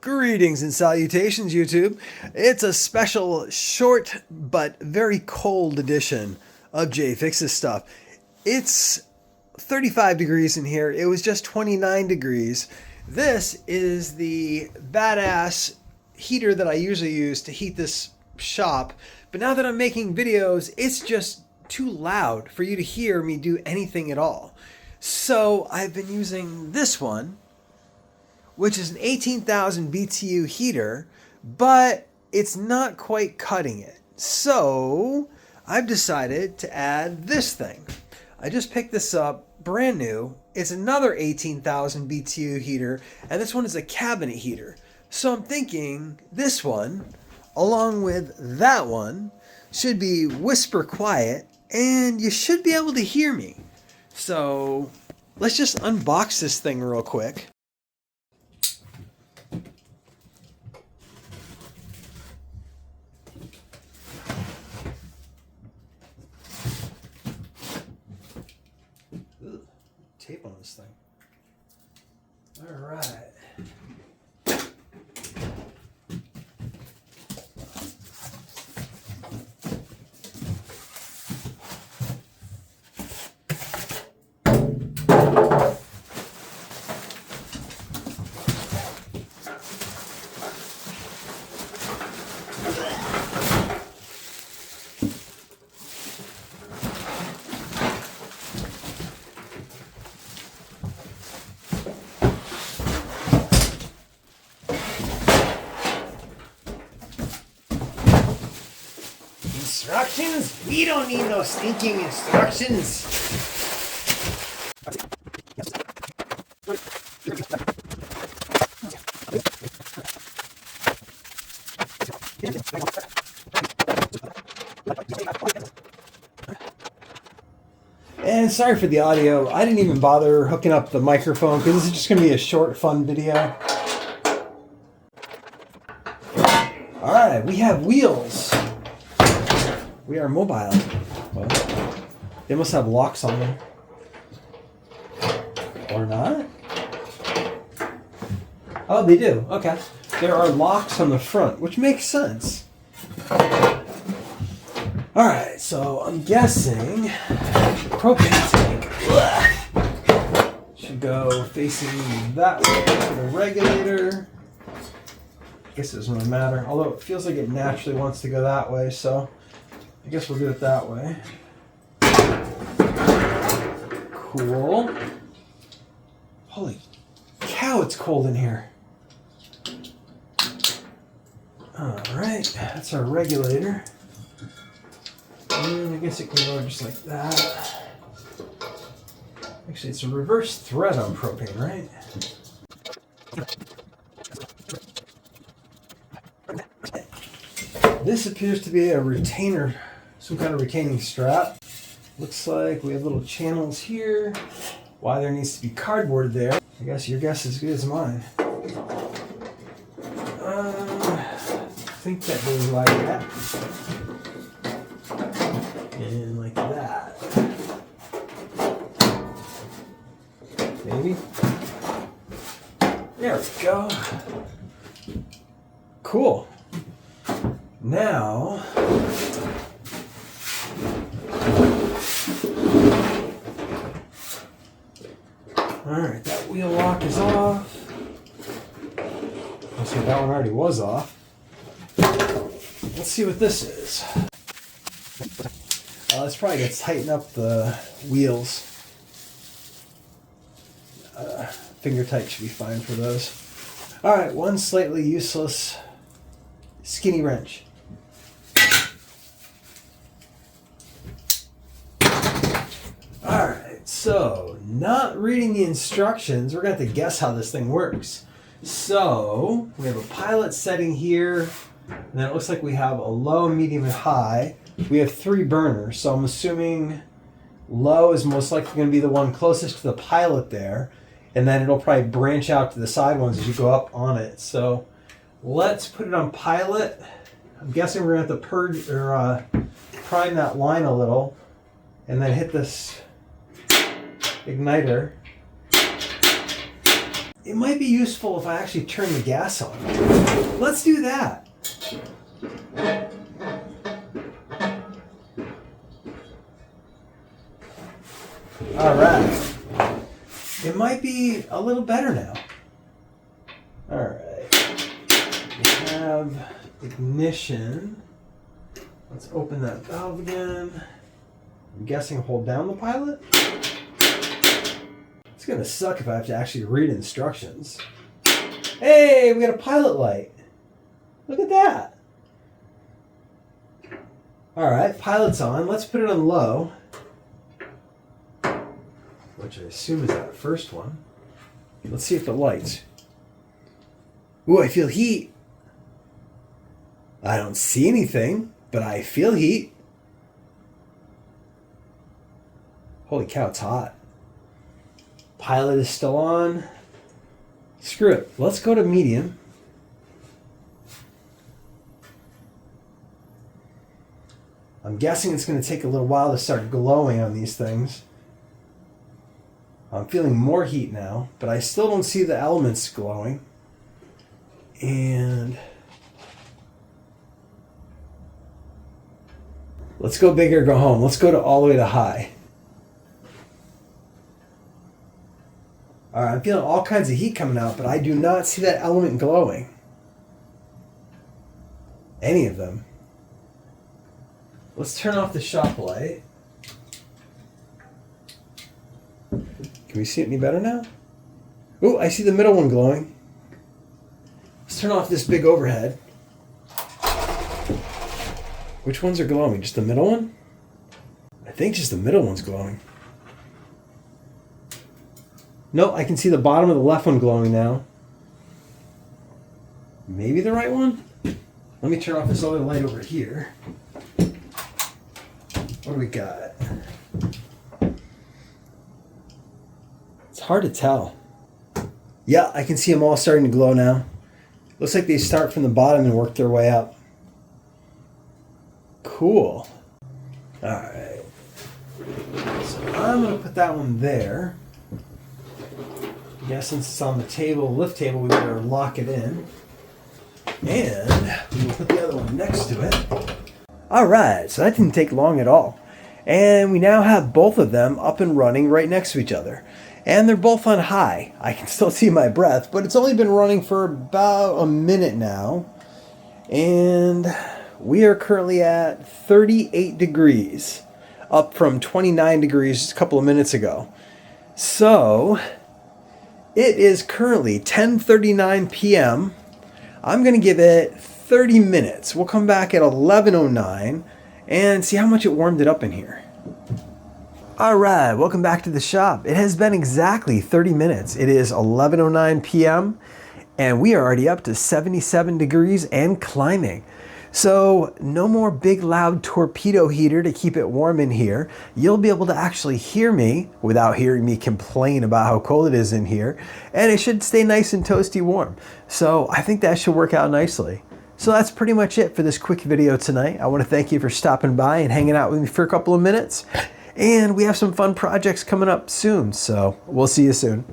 Greetings and salutations, YouTube. It's a special, short, but very cold edition of Jay Fixes Stuff. It's 35 degrees in here. It was just 29 degrees. This is the badass heater that I usually use to heat this shop. But now that I'm making videos, it's just too loud for you to hear me do anything at all. So I've been using this one, which is an 18,000 BTU heater, but it's not quite cutting it. So I've decided to add this thing. I just picked this up, brand new. It's another 18,000 BTU heater, and this one is a cabinet heater. So I'm thinking this one, along with that one, should be whisper quiet, and you should be able to hear me. So let's just unbox this thing real quick. Tape on this thing. All right. Instructions? We don't need no stinking instructions. And sorry for the audio. I didn't even bother hooking up the microphone because this is just going to be a short, fun video. Alright, we have wheels. We are mobile. Well, they must have locks on them. Or not? Oh, they do. Okay. There are locks on the front, which makes sense. Alright, so I'm guessing propane tank should go facing that way for the regulator. I guess it doesn't really matter, although it feels like it naturally wants to go that way, so I guess we'll do it that way. Cool. Holy cow, it's cold in here. Alright, that's our regulator. And I guess it can go just like that. Actually, it's a reverse thread on propane, right? This appears to be a retainer, some kind of retaining strap. Looks like we have little channels here. Why there needs to be cardboard there, I guess your guess is as good as mine. I think that goes like that. And like that. Maybe. There we go. Cool. Now, alright, that wheel lock is off. Let's see, that one already was off. Let's see what this is. Let's probably going to tighten up the wheels. Finger tight should be fine for those. Alright, one slightly useless skinny wrench. Alright, so not reading the instructions, we're going to have to guess how this thing works. So, we have a pilot setting here, and then it looks like we have a low, medium, and high. We have 3 burners, so I'm assuming low is most likely going to be the one closest to the pilot there, and then it'll probably branch out to the side ones as you go up on it. So let's put it on pilot. I'm guessing we're going to have to purge or prime that line a little, and then hit this igniter. it might be useful if I actually turn the gas on. Let's do that. All right. It might be a little better now. All right. We have ignition. Let's open that valve again. I'm guessing hold down the pilot. It's gonna suck if I have to actually read instructions. Hey, we got a pilot light. Look at that. All right, pilot's on. Let's put it on low, which I assume is that first one. Let's see if it lights. Ooh, I feel heat. I don't see anything, but I feel heat. Holy cow, it's hot. Pilot is still on. Screw it. Let's go to medium. I'm guessing it's going to take a little while to start glowing on these things. I'm feeling more heat now, but I still don't see the elements glowing. And let's go big or go home. Let's go to all the way to high. All right, I'm feeling all kinds of heat coming out, but I do not see that element glowing. Any of them. Let's turn off the shop light. Can we see it any better now? Oh, I see the middle one glowing. Let's turn off this big overhead. Which ones are glowing? Just the middle one? I think just the middle one's glowing. No, I can see the bottom of the left one glowing now. Maybe the right one? Let me turn off this other light over here. What do we got? It's hard to tell. Yeah, I can see them all starting to glow now. Looks like they start from the bottom and work their way up. Cool. All right. So I'm going to put that one there. I guess since it's on the table, lift table, we better lock it in. And we'll put the other one next to it. All right, so that didn't take long at all. And we now have both of them up and running right next to each other. And they're both on high. I can still see my breath, but it's only been running for about a minute now. And we are currently at 38 degrees, up from 29 degrees just a couple of minutes ago. So it is currently 10:39 p.m. I'm going to give it 30 minutes. We'll come back at 11:09 and see how much it warmed it up in here. All right, welcome back to the shop. It has been exactly 30 minutes. It is 11:09 p.m. and we are already up to 77 degrees and climbing. So no more big loud torpedo heater to keep it warm in here. You'll be able to actually hear me without hearing me complain about how cold it is in here. And it should stay nice and toasty warm. So I think that should work out nicely. So that's pretty much it for this quick video tonight. I want to thank you for stopping by and hanging out with me for a couple of minutes. And we have some fun projects coming up soon. So we'll see you soon.